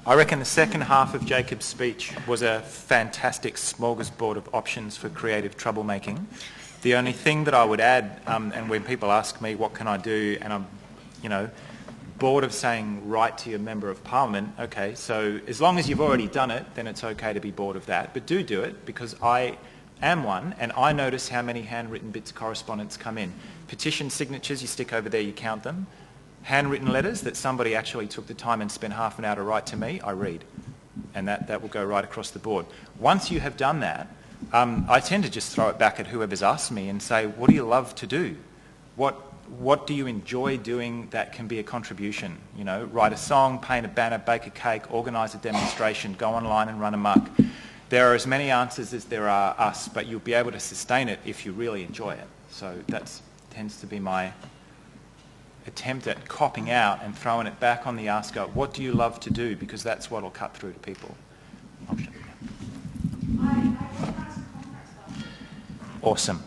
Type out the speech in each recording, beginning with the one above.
I reckon the second half of Jacob's speech was a fantastic smorgasbord of options for creative troublemaking. The only thing that I would add, and when people ask me what can I do, and I'm, bored of saying write to your Member of Parliament, okay, so as long as you've already done it, then it's okay to be bored of that. But do it, because I am one, and I notice how many handwritten bits of correspondence come in. Petition signatures, you stick over there, you count them. Handwritten letters that somebody actually took the time and spent half an hour to write to me, I read. And that will go right across the board. Once you have done that, I tend to just throw it back at whoever's asked me and say, what do you love to do? What do you enjoy doing that can be a contribution? Write a song, paint a banner, bake a cake, organise a demonstration, go online and run amok. There are as many answers as there are us, but you'll be able to sustain it if you really enjoy it. So that tends to be my attempt at copping out and throwing it back on the asker, what do you love to do? Because that's what will cut through to people. Awesome.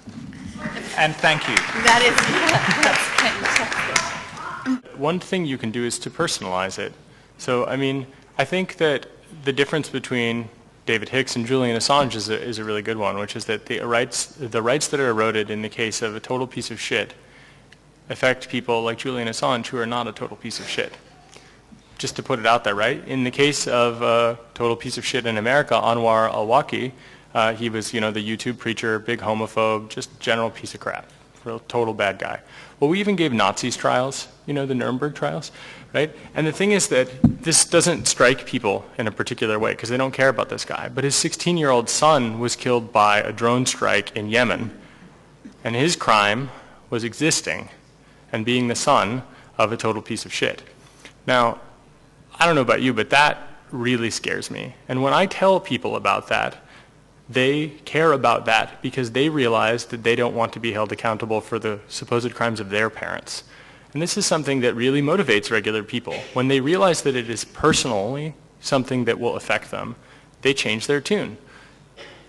And thank you. That's fantastic. One thing you can do is to personalize it. So, I think that the difference between David Hicks and Julian Assange is a really good one, which is that the rights that are eroded in the case of a total piece of shit affect people like Julian Assange who are not a total piece of shit. Just to put it out there, right? In the case of a total piece of shit in America, Anwar al-Awlaki, he was, the YouTube preacher, big homophobe, just general piece of crap, real total bad guy. Well, we even gave Nazis trials, the Nuremberg trials, right? And the thing is that this doesn't strike people in a particular way because they don't care about this guy. But his 16-year-old son was killed by a drone strike in Yemen, and his crime was existing and being the son of a total piece of shit. Now, I don't know about you, but that really scares me. And when I tell people about that, they care about that because they realize that they don't want to be held accountable for the supposed crimes of their parents. And this is something that really motivates regular people. When they realize that it is personally something that will affect them, they change their tune.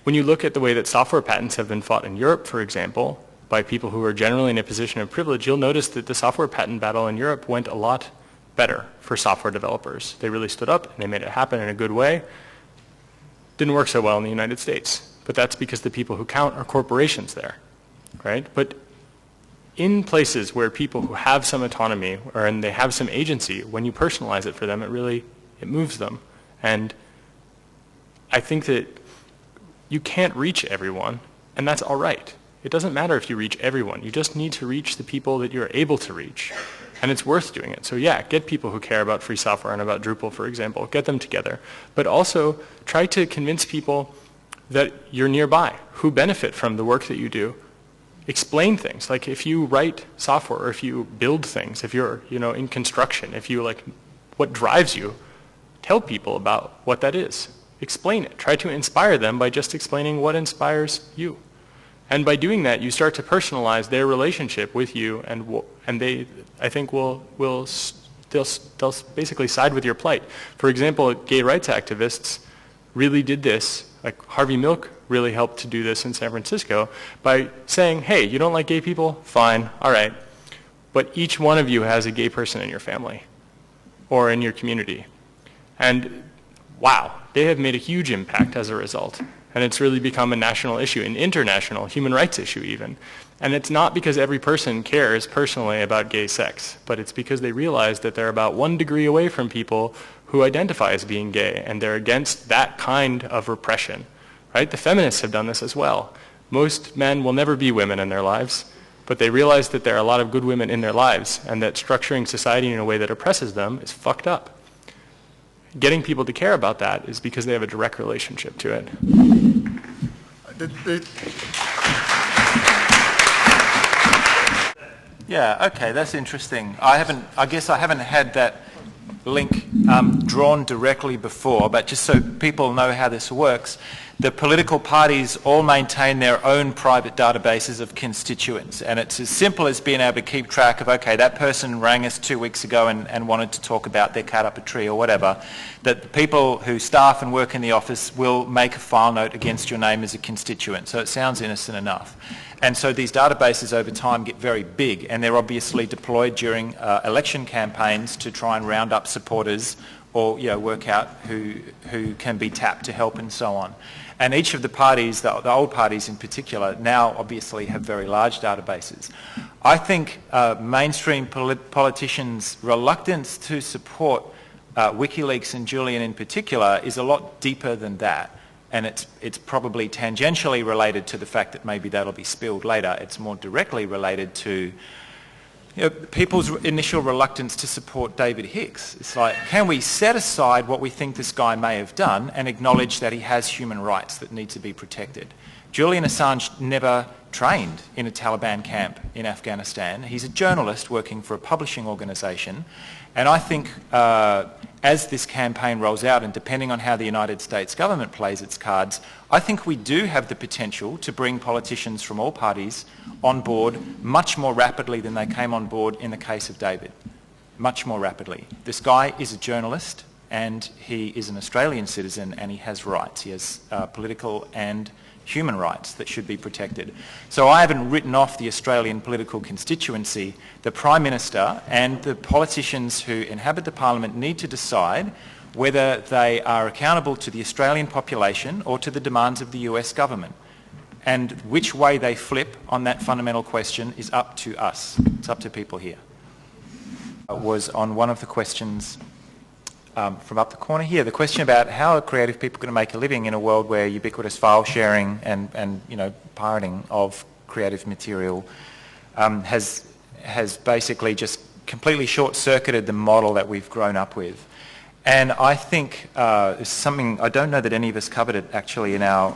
When you look at the way that software patents have been fought in Europe, for example, by people who are generally in a position of privilege, you'll notice that the software patent battle in Europe went a lot better for software developers. They really stood up and they made it happen in a good way. Didn't work so well in the United States, but that's because the people who count are corporations there, right? But in places where people who have some autonomy and they have some agency, when you personalize it for them, it moves them. And I think that you can't reach everyone, and that's all right. It doesn't matter if you reach everyone. You just need to reach the people that you're able to reach. And it's worth doing it. So yeah, get people who care about free software and about Drupal, for example. Get them together. But also try to convince people that you're nearby, who benefit from the work that you do. Explain things. Like if you write software or if you build things, if you're in construction, if you what drives you, tell people about what that is. Explain it. Try to inspire them by just explaining what inspires you. And by doing that, you start to personalize their relationship with you, and they, I think, they'll basically side with your plight. For example, gay rights activists really did this. Like Harvey Milk really helped to do this in San Francisco by saying, hey, you don't like gay people? Fine, all right. But each one of you has a gay person in your family or in your community. And wow, they have made a huge impact as a result. And it's really become a national issue, an international human rights issue even. And it's not because every person cares personally about gay sex, but it's because they realize that they're about 1 degree away from people who identify as being gay, and they're against that kind of repression, right? The feminists have done this as well. Most men will never be women in their lives, but they realize that there are a lot of good women in their lives, and that structuring society in a way that oppresses them is fucked up. Getting people to care about that is because they have a direct relationship to it. Yeah, okay, that's interesting. I guess I haven't had that link drawn directly before, but just so people know how this works, the political parties all maintain their own private databases of constituents, and it's as simple as being able to keep track of, okay, that person rang us 2 weeks ago and wanted to talk about their cat up a tree or whatever, that the people who staff and work in the office will make a file note against your name as a constituent. So it sounds innocent enough. And so these databases over time get very big, and they're obviously deployed during election campaigns to try and round up supporters or work out who can be tapped to help and so on. And each of the parties, the old parties in particular, now obviously have very large databases. I think mainstream politicians' reluctance to support WikiLeaks and Julian in particular is a lot deeper than that. And it's probably tangentially related to the fact that maybe that'll be spilled later. It's more directly related to people's initial reluctance to support David Hicks. It's like, can we set aside what we think this guy may have done and acknowledge that he has human rights that need to be protected? Julian Assange never trained in a Taliban camp in Afghanistan. He's a journalist working for a publishing organisation. And I think as this campaign rolls out, and depending on how the United States government plays its cards, I think we do have the potential to bring politicians from all parties on board much more rapidly than they came on board in the case of David. Much more rapidly. This guy is a journalist and he is an Australian citizen and he has rights. He has political and human rights that should be protected. So I haven't written off the Australian political constituency. The Prime Minister and the politicians who inhabit the Parliament need to decide whether they are accountable to the Australian population or to the demands of the US government. And which way they flip on that fundamental question is up to us. It's up to people here. Was on one of the questions from up the corner here, the question about how are creative people going to make a living in a world where ubiquitous file sharing and pirating of creative material has basically just completely short-circuited the model that we've grown up with. And I think it's something, I don't know that any of us covered it actually in our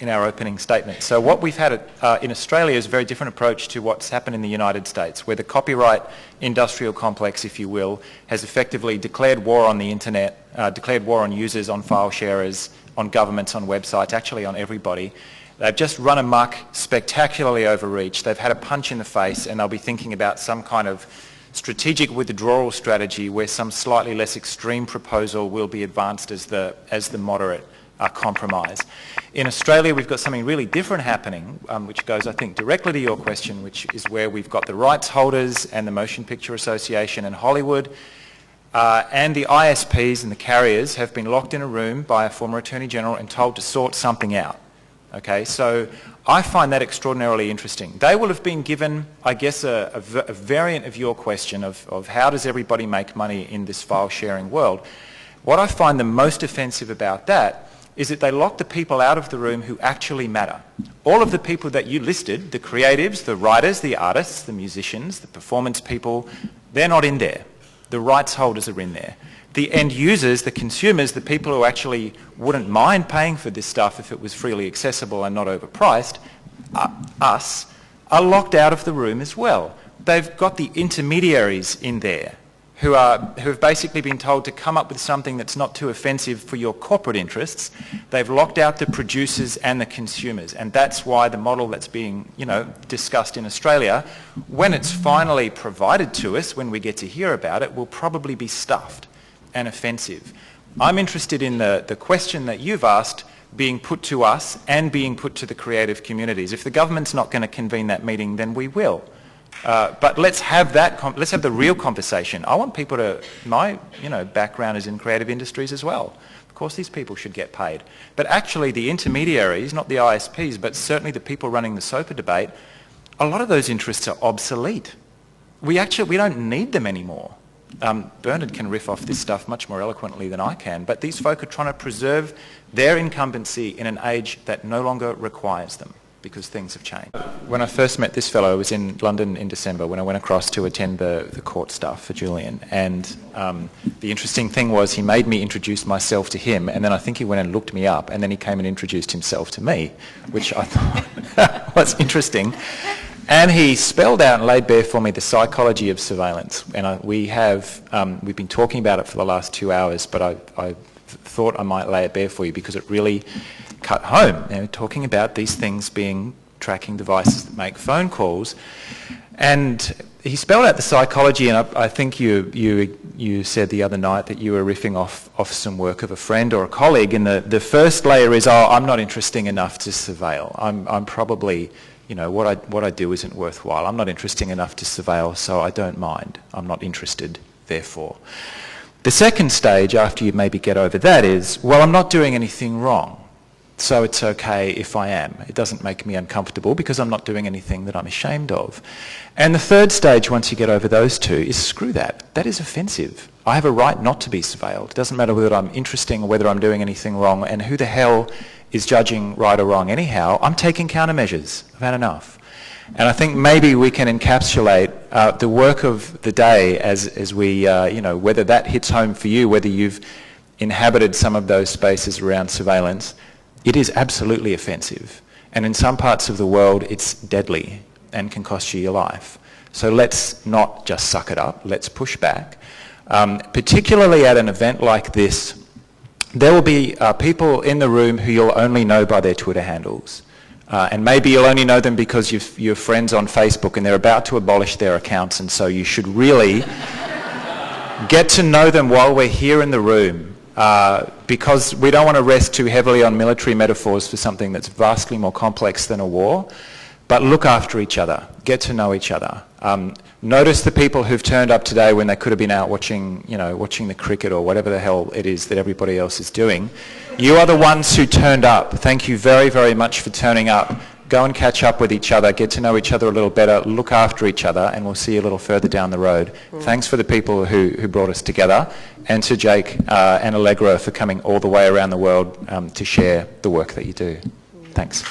opening statement. So what we've had in Australia is a very different approach to what's happened in the United States, where the copyright industrial complex, if you will, has effectively declared war on the internet, declared war on users, on file sharers, on governments, on websites, actually on everybody. They've just run amok, spectacularly overreached. They've had a punch in the face and they'll be thinking about some kind of strategic withdrawal strategy where some slightly less extreme proposal will be advanced as the moderate compromise. In Australia, we've got something really different happening, which goes, I think, directly to your question, which is where we've got the rights holders and the Motion Picture Association and Hollywood and the ISPs and the carriers have been locked in a room by a former Attorney General and told to sort something out. Okay, so I find that extraordinarily interesting. They will have been given, I guess, a variant of your question of how does everybody make money in this file sharing world. What I find the most offensive about that is that they lock the people out of the room who actually matter. All of the people that you listed, the creatives, the writers, the artists, the musicians, the performance people, they're not in there. The rights holders are in there. The end users, the consumers, the people who actually wouldn't mind paying for this stuff if it was freely accessible and not overpriced, us, are locked out of the room as well. They've got the intermediaries in there who have basically been told to come up with something that's not too offensive for your corporate interests. They've locked out the producers and the consumers, and that's why the model that's being discussed in Australia, when it's finally provided to us, when we get to hear about it, will probably be stuffed and offensive. I'm interested in the question that you've asked being put to us and being put to the creative communities. If the government's not going to convene that meeting, then we will. But let's have let's have the real conversation. I want people to, my background is in creative industries as well. Of course these people should get paid. But actually the intermediaries, not the ISPs, but certainly the people running the SOPA debate, a lot of those interests are obsolete. We don't need them anymore. Bernard can riff off this stuff much more eloquently than I can, but these folk are trying to preserve their incumbency in an age that no longer requires them, because things have changed. When I first met this fellow, I was in London in December when I went across to attend the court stuff for Julian, and the interesting thing was he made me introduce myself to him, and then I think he went and looked me up, and then he came and introduced himself to me, which I thought was interesting. And he spelled out and laid bare for me the psychology of surveillance, and we've been talking about it for the last 2 hours, but I thought I might lay it bare for you because it really cut home, talking about these things being tracking devices that make phone calls. And he spelled out the psychology, and I think you said the other night that you were riffing off some work of a friend or a colleague, and the first layer is, I'm not interesting enough to surveil. I'm probably, what I do isn't worthwhile. I'm not interesting enough to surveil, so I don't mind. I'm not interested, therefore. The second stage, after you maybe get over that, is, well, I'm not doing anything wrong, so it's okay if I am. It doesn't make me uncomfortable because I'm not doing anything that I'm ashamed of. And the third stage, once you get over those two, is screw that. That is offensive. I have a right not to be surveilled. It doesn't matter whether I'm interesting or whether I'm doing anything wrong, and who the hell is judging right or wrong anyhow. I'm taking countermeasures. I've had enough. And I think maybe we can encapsulate the work of the day as we, whether that hits home for you, whether you've inhabited some of those spaces around surveillance, it is absolutely offensive. And in some parts of the world, it's deadly and can cost you your life. So let's not just suck it up, let's push back. Particularly at an event like this, there will be people in the room who you'll only know by their Twitter handles. And maybe you'll only know them because you're friends on Facebook and they're about to abolish their accounts, and so you should really get to know them while we're here in the room, because we don't want to rest too heavily on military metaphors for something that's vastly more complex than a war. But look after each other, get to know each other. Notice the people who've turned up today when they could have been out watching the cricket or whatever the hell it is that everybody else is doing. You are the ones who turned up. Thank you very, very much for turning up. Go and catch up with each other, get to know each other a little better, look after each other, and we'll see you a little further down the road. Thanks for the people who brought us together, and to Jake and Allegra for coming all the way around the world to share the work that you do. Thanks.